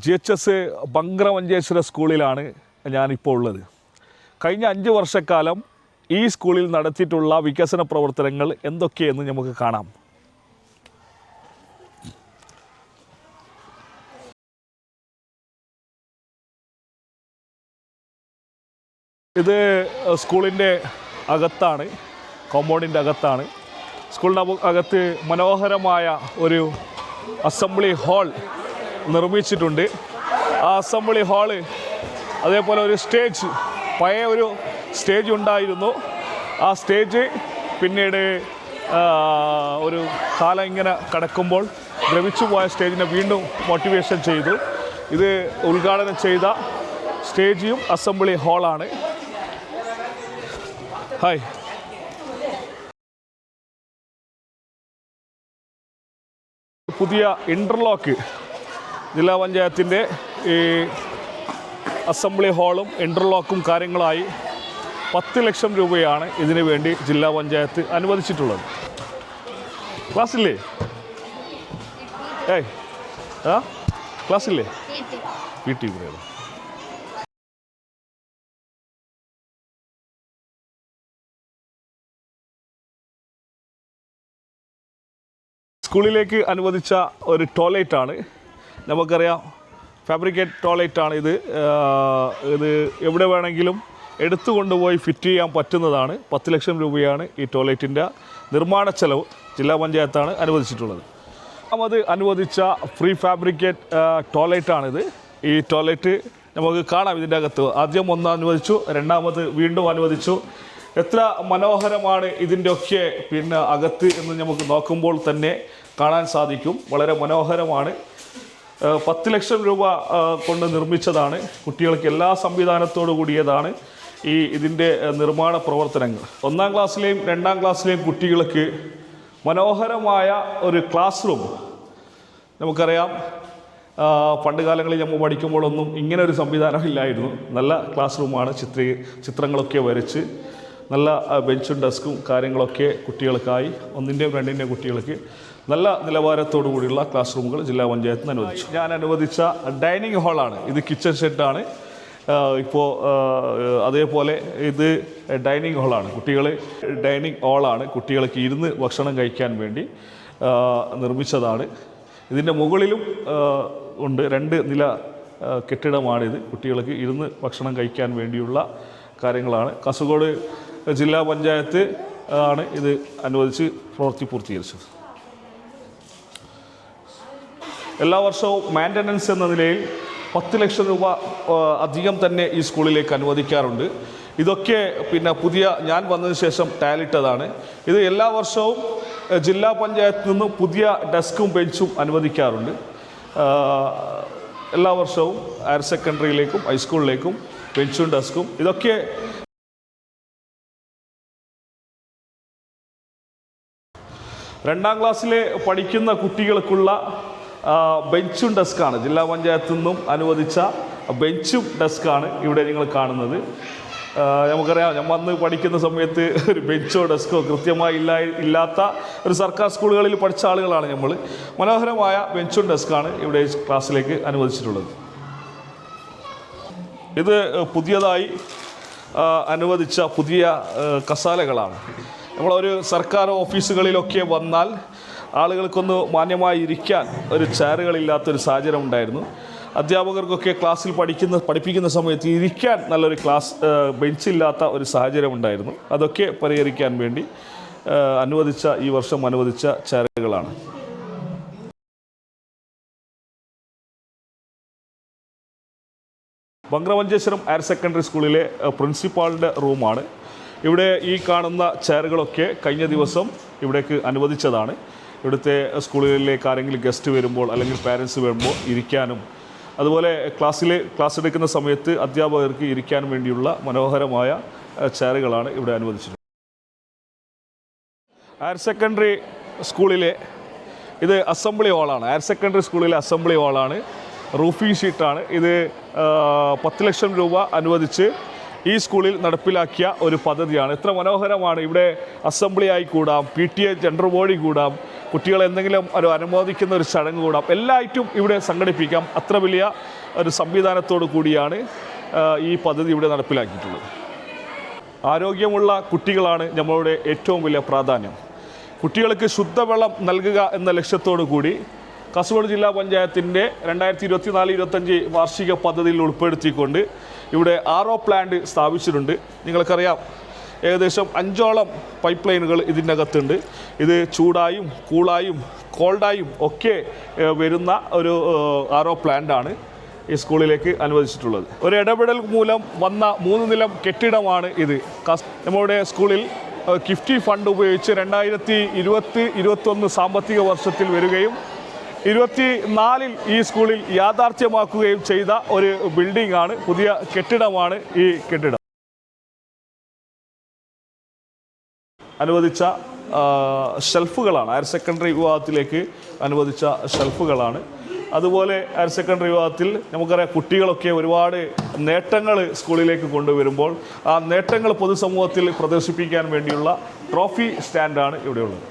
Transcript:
GHS ബംഗ്രമഞ്ചേശ്വര സ്കൂളിലാണ് ഞാനിപ്പോൾ ഉള്ളത്. കഴിഞ്ഞ 5 വർഷക്കാലം ഈ സ്കൂളിൽ നടത്തിയിട്ടുള്ള വികസന പ്രവർത്തനങ്ങൾ എന്തൊക്കെയെന്ന് നമുക്ക് കാണാം. ഇത് സ്കൂളിൻ്റെ അകത്താണ്, കോമ്പൗണ്ടിൻ്റെ അകത്താണ്. സ്കൂളിൻ്റെ അകത്ത് മനോഹരമായ ഒരു അസംബ്ലി ഹാൾ നിർമ്മിച്ചിട്ടുണ്ട്. ആ അസംബ്ലി ഹാള് അതേപോലെ ഒരു സ്റ്റേജ്, പഴയ ഒരു സ്റ്റേജ് ഉണ്ടായിരുന്നു. ആ സ്റ്റേജ് പിന്നീട് ഒരു കാലം ഇങ്ങനെ കടക്കുമ്പോൾ ദ്രവിച്ചു പോയ സ്റ്റേജിനെ വീണ്ടും മോട്ടിവേഷൻ ചെയ്തു. ഇത് ഉദ്ഘാടനം ചെയ്ത സ്റ്റേജിയും അസംബ്ലി ഹാളാണ്. ഹായ്, പുതിയ ഇൻ്റർലോക്ക് ജില്ലാ പഞ്ചായത്തിൻ്റെ ഈ അസംബ്ലി ഹാളും ഇൻ്റർലോക്കും കാര്യങ്ങളായി 10 ലക്ഷം രൂപയാണ് ഇതിനു വേണ്ടി ജില്ലാ പഞ്ചായത്ത് അനുവദിച്ചിട്ടുള്ളത്. ക്ലാസ്സില്ലേ? ക്ലാസ്സില്ലേ? PT പറയണം. സ്കൂളിലേക്ക് അനുവദിച്ച ഒരു ടോയ്ലറ്റാണ്. നമുക്കറിയാം, ഫാബ്രിക്കേറ്റ് ടോയ്ലറ്റാണ് ഇത്. ഇത് എവിടെ വേണമെങ്കിലും എടുത്തു കൊണ്ടുപോയി ഫിറ്റ് ചെയ്യാൻ പറ്റുന്നതാണ്. 10 ലക്ഷം രൂപയാണ് ഈ ടോയ്ലറ്റിൻ്റെ നിർമ്മാണ ചെലവ് ജില്ലാ പഞ്ചായത്താണ് അനുവദിച്ചിട്ടുള്ളത്. രണ്ടാമത് അനുവദിച്ച ഫ്രീ ഫാബ്രിക്കേറ്റ് ടോയ്ലറ്റാണിത്. ഈ ടോയ്ലറ്റ് നമുക്ക് കാണാം ഇതിൻ്റെ അകത്ത്. ആദ്യം ഒന്ന് അനുവദിച്ചു, രണ്ടാമത് വീണ്ടും അനുവദിച്ചു. എത്ര മനോഹരമാണ് ഇതിൻ്റെയൊക്കെ അകത്ത് എന്ന് നമുക്ക് നോക്കുമ്പോൾ തന്നെ കാണാൻ സാധിക്കും. വളരെ മനോഹരമാണ്. 10 ലക്ഷം രൂപ കൊണ്ട് നിർമ്മിച്ചതാണ്. കുട്ടികൾക്ക് എല്ലാ സംവിധാനത്തോടു കൂടിയതാണ് ഇതിൻ്റെ നിർമ്മാണ പ്രവർത്തനങ്ങൾ. 1-ാം ക്ലാസ്സിലെയും 2-ാം ക്ലാസ്സിലെയും കുട്ടികൾക്ക് മനോഹരമായ ഒരു ക്ലാസ് റൂം. നമുക്കറിയാം, പണ്ട് കാലങ്ങളിൽ നമ്മൾ പഠിക്കുമ്പോഴൊന്നും ഇങ്ങനെ ഒരു സംവിധാനം ഇല്ലായിരുന്നു. നല്ല ക്ലാസ് റൂമാണ്. ചിത്രങ്ങളൊക്കെ വരച്ച് നല്ല ബെഞ്ചും ഡെസ്കും കാര്യങ്ങളൊക്കെ കുട്ടികൾക്കായി, 1-ൻ്റെയും 2-ൻ്റെയും കുട്ടികൾക്ക് നല്ല നിലവാരത്തോടു കൂടിയുള്ള ക്ലാസ് റൂമുകൾ ജില്ലാ പഞ്ചായത്തിന് അനുവദിച്ചു. ഞാൻ അനുവദിച്ച ഡൈനിങ് ഹാളാണ് ഇത്. കിച്ചൺ ഷെഡാണ് ഇപ്പോൾ. അതേപോലെ ഇത് ഡൈനിങ് ഹാളാണ്. ഡൈനിങ് ഹാളാണ് കുട്ടികൾക്ക് ഇരുന്ന് ഭക്ഷണം കഴിക്കാൻ വേണ്ടി നിർമ്മിച്ചതാണ്. ഇതിൻ്റെ മുകളിലും ഉണ്ട്. 2 നില കെട്ടിടമാണിത്. കുട്ടികൾക്ക് ഇരുന്ന് ഭക്ഷണം കഴിക്കാൻ വേണ്ടിയുള്ള കാര്യങ്ങളാണ്. കാസർഗോഡ് ജില്ലാ പഞ്ചായത്ത് ആണ് ഇത് അനുവദിച്ച് പ്രവൃത്തി പൂർത്തീകരിച്ചത്. എല്ലാ വർഷവും മെയിൻ്റനൻസ് എന്ന നിലയിൽ 10 ലക്ഷം രൂപ അധികം തന്നെ ഈ സ്കൂളിലേക്ക് അനുവദിക്കാറുണ്ട്. ഇതൊക്കെ പുതിയ ഞാൻ വന്നതിന് ശേഷം ടാലിട്ടതാണ്. ഇത് എല്ലാ വർഷവും ജില്ലാ പഞ്ചായത്തിൽ നിന്നും പുതിയ ഡെസ്കും ബെഞ്ചും അനുവദിക്കാറുണ്ട്. എല്ലാ വർഷവും ഹയർ സെക്കൻഡറിയിലേക്കും ഹൈസ്കൂളിലേക്കും ബെഞ്ചും ഡെസ്കും ഇതൊക്കെ. രണ്ടാം ക്ലാസ്സിൽ പഠിക്കുന്ന കുട്ടികൾക്കുള്ള ബെഞ്ചും ഡെസ്ക്കാണ് ജില്ലാ പഞ്ചായത്തിൽ നിന്നും അനുവദിച്ച ബെഞ്ചും ഡെസ്ക്കാണ് ഇവിടെ നിങ്ങൾ കാണുന്നത്. നമുക്കറിയാം, ഞാൻ വന്ന് പഠിക്കുന്ന സമയത്ത് ഒരു ബെഞ്ചോ ഡെസ്കോ കൃത്യമായി ഇല്ലാത്ത ഒരു സർക്കാർ സ്കൂളുകളിൽ പഠിച്ച ആളുകളാണ് നമ്മൾ. മനോഹരമായ ബെഞ്ചും ഡെസ്ക്കാണ് ഇവിടെ ക്ലാസ്സിലേക്ക് അനുവദിച്ചിട്ടുള്ളത്. ഇത് പുതിയതായി അനുവദിച്ച പുതിയ കസാലകളാണ്. നമ്മളൊരു സർക്കാർ ഓഫീസുകളിലൊക്കെ വന്നാൽ ആളുകൾക്കൊന്ന് മാന്യമായി ഇരിക്കാൻ ഒരു ചെയറുകളില്ലാത്തൊരു സാഹചര്യം ഉണ്ടായിരുന്നു. അധ്യാപകർക്കൊക്കെ ക്ലാസ്സിൽ പഠിപ്പിക്കുന്ന സമയത്ത് ഇരിക്കാൻ നല്ലൊരു ബെഞ്ചില്ലാത്ത ഒരു സാഹചര്യം ഉണ്ടായിരുന്നു. അതൊക്കെ പരിഹരിക്കാൻ വേണ്ടി ഈ വർഷം അനുവദിച്ച ചെയറുകളാണ്. ബംഗ്രമഞ്ചേശ്വരം ഹയർ സെക്കൻഡറി സ്കൂളിലെ പ്രിൻസിപ്പാളിൻ്റെ റൂമാണ്. ഇവിടെ ഈ കാണുന്ന ചെയറുകളൊക്കെ കഴിഞ്ഞ ദിവസം ഇവിടേക്ക് അനുവദിച്ചതാണ്. ഇവിടുത്തെ സ്കൂളുകളിലേക്ക് ആരെങ്കിലും ഗസ്റ്റ് വരുമ്പോൾ അല്ലെങ്കിൽ പാരൻസ് വരുമ്പോൾ ഇരിക്കാനും, അതുപോലെ ക്ലാസ് എടുക്കുന്ന സമയത്ത് അധ്യാപകർക്ക് ഇരിക്കാൻ വേണ്ടിയുള്ള മനോഹരമായ ചെയറുകളാണ് ഇവിടെ അനുവദിച്ചിട്ടുള്ളത്. ഹയർ സെക്കൻഡറി സ്കൂളിലെ ഇത് അസംബ്ലി ഹാളാണ്. ഹയർ സെക്കൻഡറി സ്കൂളിലെ അസംബ്ലി ഹാളാണ്. റൂഫിംഗ് ഷീറ്റാണ് ഇത്. 10 ലക്ഷം രൂപ അനുവദിച്ച് ഈ സ്കൂളിൽ നടപ്പിലാക്കിയ ഒരു പദ്ധതിയാണ്. എത്ര മനോഹരമാണ്. ഇവിടെ അസംബ്ലി ആയി കൂടാം, PTA ജനറൽ ബോഡി കൂടാം, കുട്ടികളെ എന്തെങ്കിലും ഒരു അനുമോദിക്കുന്ന ഒരു ചടങ്ങ് കൂടാം, എല്ലായിട്ടും ഇവിടെ സംഘടിപ്പിക്കാം. അത്ര വലിയ ഒരു സംവിധാനത്തോടു കൂടിയാണ് ഈ പദ്ധതി ഇവിടെ നടപ്പിലാക്കിയിട്ടുള്ളത്. ആരോഗ്യമുള്ള കുട്ടികളാണ് നമ്മളുടെ ഏറ്റവും വലിയ പ്രാധാന്യം. കുട്ടികൾക്ക് ശുദ്ധവെള്ളം നൽകുക എന്ന ലക്ഷ്യത്തോടു കൂടി കാസർഗോഡ് ജില്ലാ പഞ്ചായത്തിൻ്റെ 2024-25 വാർഷിക പദ്ധതിയിൽ ഉൾപ്പെടുത്തിക്കൊണ്ട് ഇവിടെ RO പ്ലാന്റ് സ്ഥാപിച്ചിട്ടുണ്ട്. നിങ്ങൾക്കറിയാം, ഏകദേശം 5ഓളം പൈപ്പ് ലൈനുകൾ ഇതിൻ്റെ അകത്തുണ്ട്. ഇത് ചൂടായും കൂളായും കോൾഡായും ഒക്കെ വരുന്ന ഒരു RO പ്ലാന്റാണ് ഈ സ്കൂളിലേക്ക് അനുവദിച്ചിട്ടുള്ളത്. ഒരു ഇടപെടൽ മൂലം വന്ന 3 നില കെട്ടിടമാണ് ഇത്. നമ്മുടെ സ്കൂളിൽ കിഫ്റ്റി ഫണ്ട് ഉപയോഗിച്ച് 2020-21 സാമ്പത്തിക വർഷത്തിൽ വരികയും 24-ൽ ഈ സ്കൂളിൽ യാഥാർത്ഥ്യമാക്കുകയും ചെയ്ത ഒരു ബിൽഡിംഗ് ആണ്, പുതിയ കെട്ടിടമാണ് ഈ കെട്ടിടം. അനുവദിച്ച ഷെൽഫുകളാണ്, ഹയർ സെക്കൻഡറി വിഭാഗത്തിലേക്ക് അനുവദിച്ച ഷെൽഫുകളാണ്. അതുപോലെ ഹയർ സെക്കൻഡറി വിഭാഗത്തിൽ നമുക്കറിയാം, കുട്ടികളൊക്കെ ഒരുപാട് നേട്ടങ്ങൾ സ്കൂളിലേക്ക് കൊണ്ടുവരുമ്പോൾ ആ നേട്ടങ്ങൾ പൊതുസമൂഹത്തിൽ പ്രദർശിപ്പിക്കാൻ വേണ്ടിയുള്ള ട്രോഫി സ്റ്റാൻഡാണ് ഇവിടെയുള്ളത്.